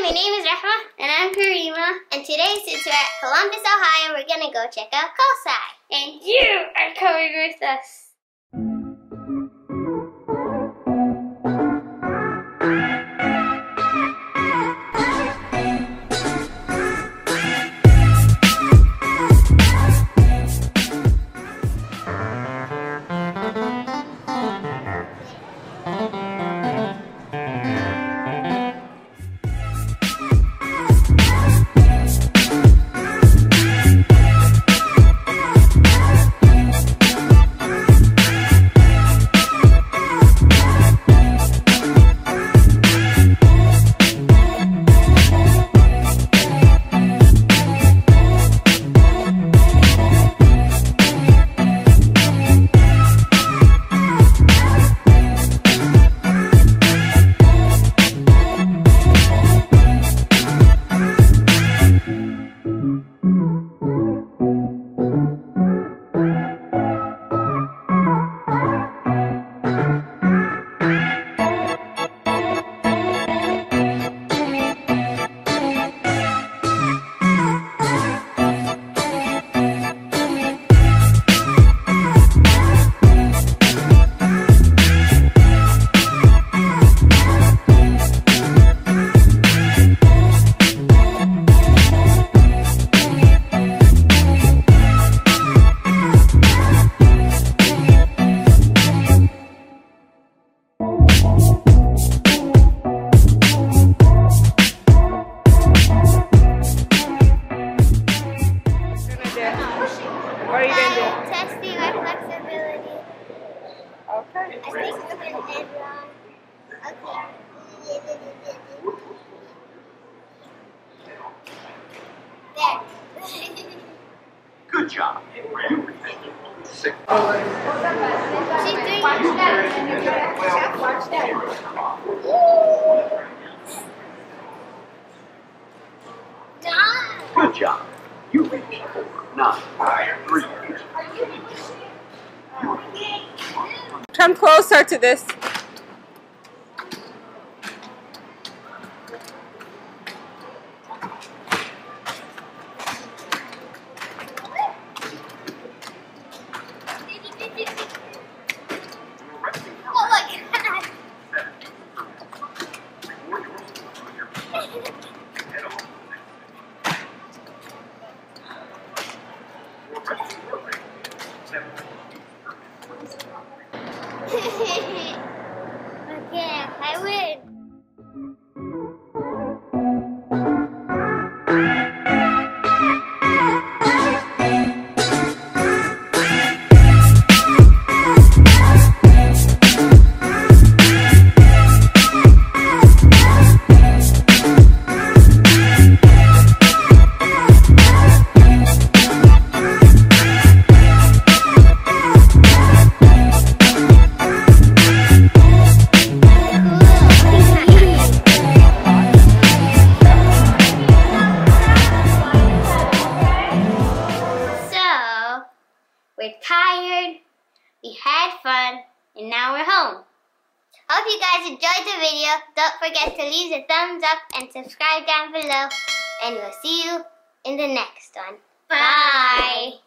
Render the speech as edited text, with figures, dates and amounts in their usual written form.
my name is Rahma. And I'm Karima. And today, since we're at Columbus, Ohio, we're gonna go check out COSI. And you are coming with us. What are you going to do? Testing our flexibility. Okay. I think it's going to end wrong. Okay. There. Good job. She's doing Watch that. Done. Good job. You reached 4, 9, 3. Come closer to this. Oh my God. Okay, I win. We're tired, we had fun, and now we're home. Hope you guys enjoyed the video. Don't forget to leave a thumbs up and subscribe down below. And we'll see you in the next one. Bye.